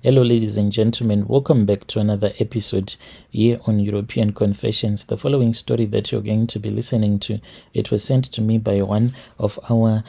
Hello, ladies and gentlemen. Welcome back to another episode here on European Confessions. The following story that you're going to be listening to, it was sent to me by one of our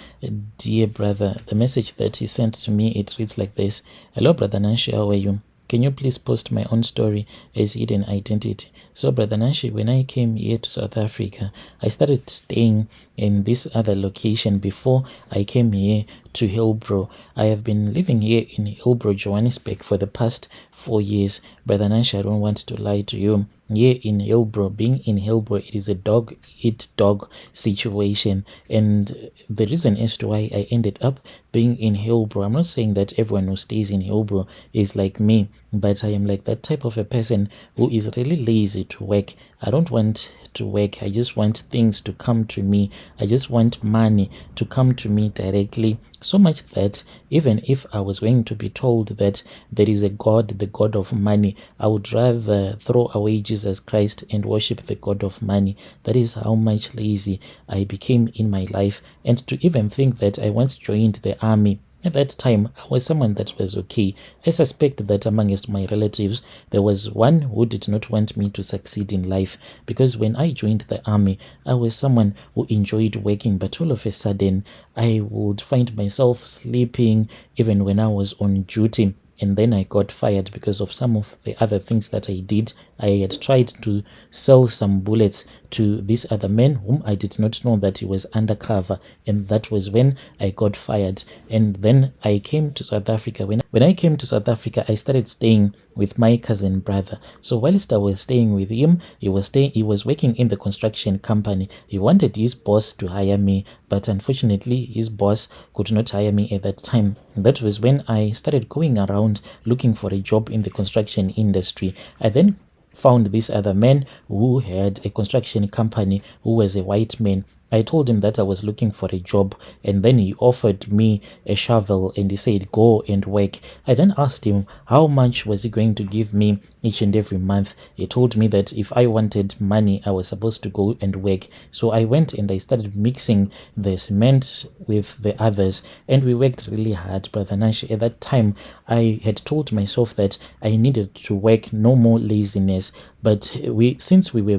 dear brother. The message that he sent to me, it reads like this. Hello, Brother Nanshi, how are you? Can you please post my own story as hidden identity? So, Brother Nanshi, when I came here to South Africa, I started staying in this other location before I came here to Hillbrow. I have been living here in Hillbrow, Johannesburg for the past 4 years. Brother Nanshi, I don't want to lie to you. Here in Hillbrow, being in Hillbrow, it is a dog-eat-dog situation. And the reason as to why I ended up being in Hillbrow, I'm not saying that everyone who stays in Hillbrow is like me, but I am like that type of a person who is really lazy to work. I don't want to work. I just want things to come to me. I just want money to come to me directly. So much that even if I was going to be told that there is a God, the God of money, I would rather throw away Jesus Christ and worship the God of money. That is how much lazy I became in my life. And to even think that I once joined the army. At that time, I was someone that was okay. I suspect that amongst my relatives, there was one who did not want me to succeed in life, because when I joined the army, I was someone who enjoyed working, but all of a sudden, I would find myself sleeping even when I was on duty. And then I got fired because of some of the other things that I did. I had tried to sell some bullets to this other man whom I did not know that he was undercover. And that was when I got fired. And then I came to South Africa. When I came to South Africa, I started staying with my cousin brother. So whilst I was staying with him, he was working in the construction company. He wanted his boss to hire me, but unfortunately his boss could not hire me at that time. That was when I started going around looking for a job in the construction industry. I then found this other man who had a construction company, who was a white man. I told him that I was looking for a job, and then he offered me a shovel and he said, go and work. I then asked him how much was he going to give me each and every month. He told me that if I wanted money, I was supposed to go and work. So I went and I started mixing the cement with the others, and we worked really hard, Brother Nash. At that time, I had told myself that I needed to work, no more laziness. But since we were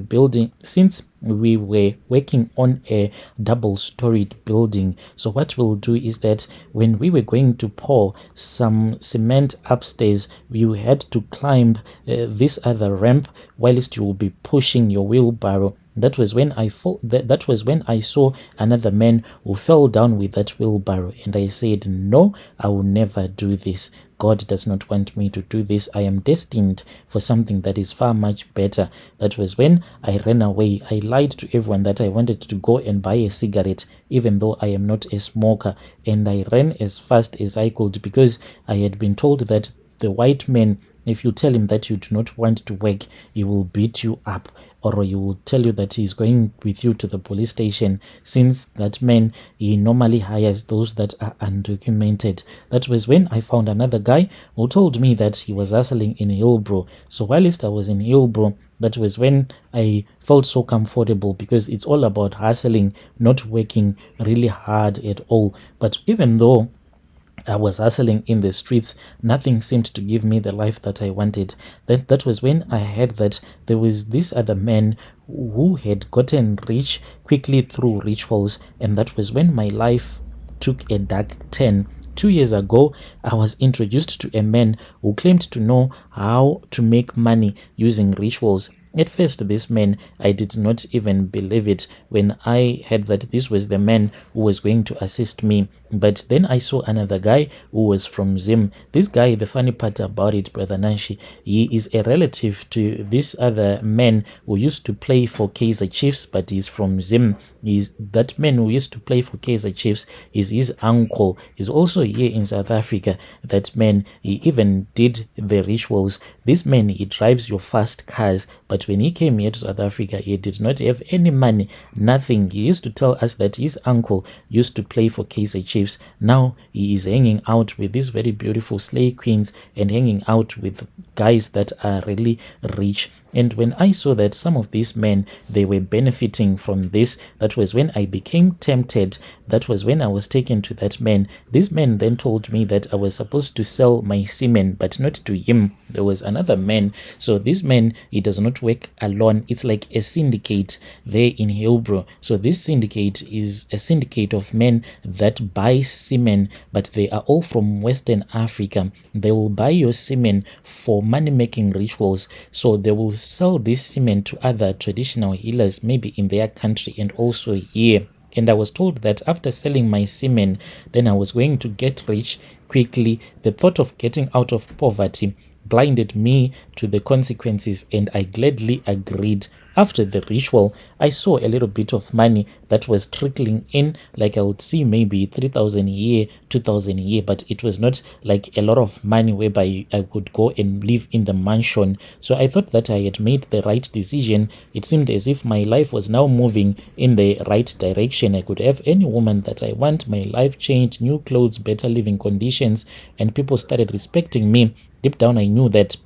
working on a double-storied building, so what we'll do is that when we were going to pour some cement upstairs, you had to climb this other ramp whilst you will be pushing your wheelbarrow. That was when I saw another man who fell down with that wheelbarrow, and I said, no, I will never do this. God does not want me to do this. I am destined for something that is far much better. That was when I ran away. I lied to everyone that I wanted to go and buy a cigarette, even though I am not a smoker, and I ran as fast as I could, because I had been told that the white man, if you tell him that you do not want to work, he will beat you up, or he will tell you that he's going with you to the police station, since that man, he normally hires those that are undocumented. That was when I found another guy who told me that he was hustling in Hillbrow. So whilst I was in Hillbrow, that was when I felt so comfortable, because it's all about hustling, not working really hard at all. But even though I was hustling in the streets, nothing seemed to give me the life that I wanted. That was when I heard that there was this other man who had gotten rich quickly through rituals, and that was when my life took a dark turn. 2 years ago, I was introduced to a man who claimed to know how to make money using rituals. At first, this man, I did not even believe it when I heard that this was the man who was going to assist me. But then I saw another guy who was from Zim. This guy, the funny part about it, Brother Nanshi, he is a relative to this other man who used to play for Kaizer Chiefs, but he's from Zim. That man who used to play for Kaizer Chiefs is his uncle. He's also here in South Africa. That man, he even did the rituals. This man, he drives your fast cars, but when he came here to South Africa, he did not have any money, nothing. He used to tell us that his uncle used to play for Kaizer Chiefs. Now he is hanging out with these very beautiful slay queens and hanging out with guys that are really rich. And when I saw that some of these men, they were benefiting from this, that was when I became tempted. That was when I was taken to that man. This man then told me that I was supposed to sell my semen, but not to him. There was another man. So this man, he does not work alone. It's like a syndicate there in Hillbrow. So this syndicate is a syndicate of men that buy semen, but they are all from Western Africa. They will buy your semen for money-making rituals. So they will sell this semen to other traditional healers, maybe in their country and also here. And I was told that after selling my semen, then I was going to get rich quickly. The thought of getting out of poverty blinded me to the consequences, and I gladly agreed. After the ritual, I saw a little bit of money that was trickling in, like I would see maybe 3,000 a year, 2,000 a year, but it was not like a lot of money whereby I could go and live in the mansion. So I thought that I had made the right decision. It seemed as if my life was now moving in the right direction. I could have any woman that I want. My life changed, new clothes, better living conditions, and people started respecting me. Deep down, I knew that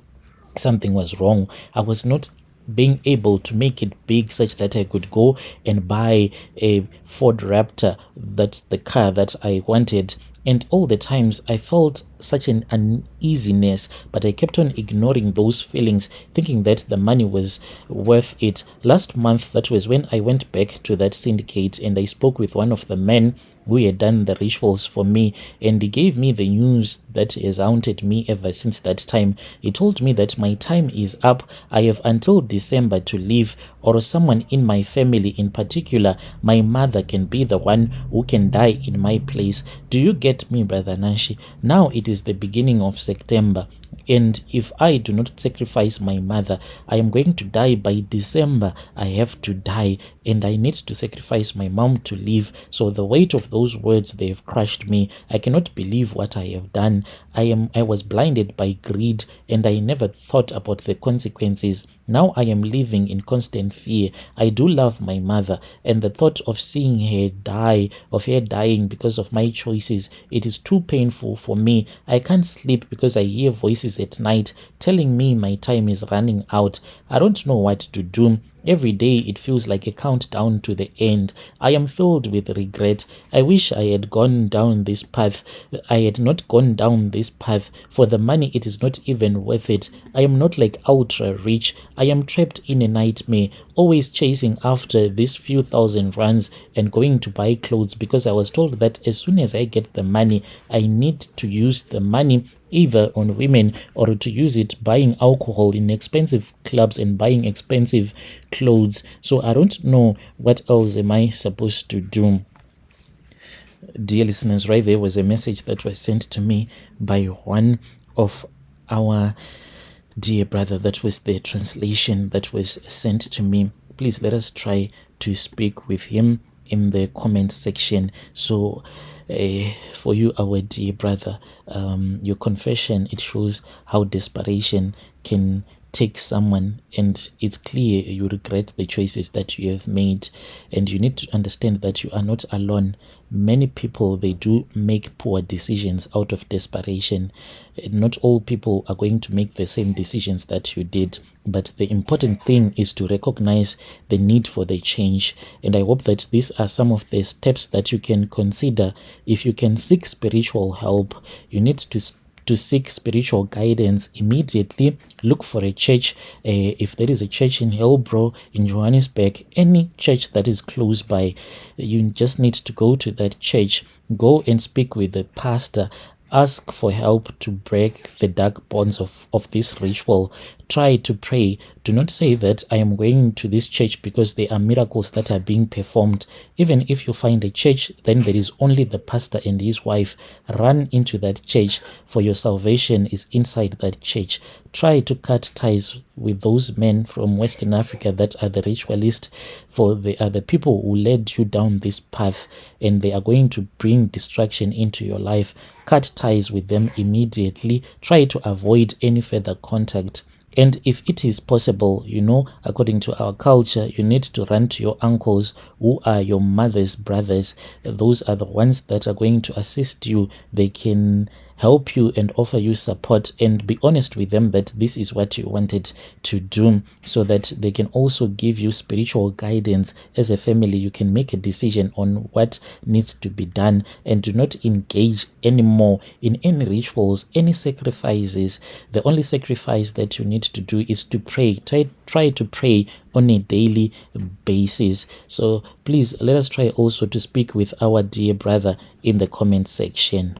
something was wrong. I was not being able to make it big such that I could go and buy a Ford Raptor. That's the car that I wanted. And all the times I felt such an uneasiness, but I kept on ignoring those feelings, thinking that the money was worth it. Last month, that was when I went back to that syndicate and I spoke with one of the men who had done the rituals for me, and he gave me the news that has haunted me ever since that time. He told me that my time is up. I have until December to leave, or someone in my family, in particular my mother, can be the one who can die in my place. Do you get me, Brother Nashi? Now it is the beginning of September, and if I do not sacrifice my mother, I am going to die by December. I have to die, and I need to sacrifice my mom to live. So the weight of those words, they have crushed me. I cannot believe what I have done. I was blinded by greed, and I never thought about the consequences. Now I am living in constant fear. I do love my mother, and the thought of seeing her die, of her dying because of my choices, it is too painful for me. I can't sleep because I hear voices at night telling me my time is running out. I don't know what to do. Every day it feels like a countdown to the end. I am filled with regret. I wish I had gone down this path. I had not gone down this path. For the money, it is not even worth it. I am not like ultra rich. I am trapped in a nightmare, always chasing after these few thousand rands and going to buy clothes because I was told that as soon as I get the money, I need to use the money either on women or to use it buying alcohol in expensive clubs and buying expensive clothes. So I don't know what else am I supposed to do. Dear listeners, right there was a message that was sent to me by one of our dear brother. That was the translation that was sent to me. Please let us try to speak with him in the comment section. So for you, our dear brother, your confession, it shows how desperation can take someone, and it's clear you regret the choices that you have made, and you need to understand that you are not alone. Many people, they do make poor decisions out of desperation. Not all people are going to make the same decisions that you did, but the important thing is to recognize the need for the change. And I hope that these are some of the steps that you can consider. If you can seek spiritual help, you need to seek spiritual guidance immediately. Look for a church. If there is a church in Hillbrow, in Johannesburg, any church that is close by, you just need to go to that church. Go and speak with the pastor. Ask for help to break the dark bonds of this ritual. Try to pray. Do not say that I am going to this church because there are miracles that are being performed. Even if you find a church, then there is only the pastor and his wife. Run into that church, for your salvation is inside that church. Try to cut ties with those men from Western Africa that are the ritualist, for they are the people who led you down this path, and they are going to bring destruction into your life. Cut ties with them immediately. Try to avoid any further contact. And if it is possible, according to our culture, you need to run to your uncles who are your mother's brothers. Those are the ones that are going to assist you. They can help you and offer you support, and be honest with them that this is what you wanted to do, so that they can also give you spiritual guidance. As a family, you can make a decision on what needs to be done, and do not engage anymore in any rituals, any sacrifices. The only sacrifice that you need to do is to pray. Try to pray on a daily basis. So please let us try also to speak with our dear brother in the comment section.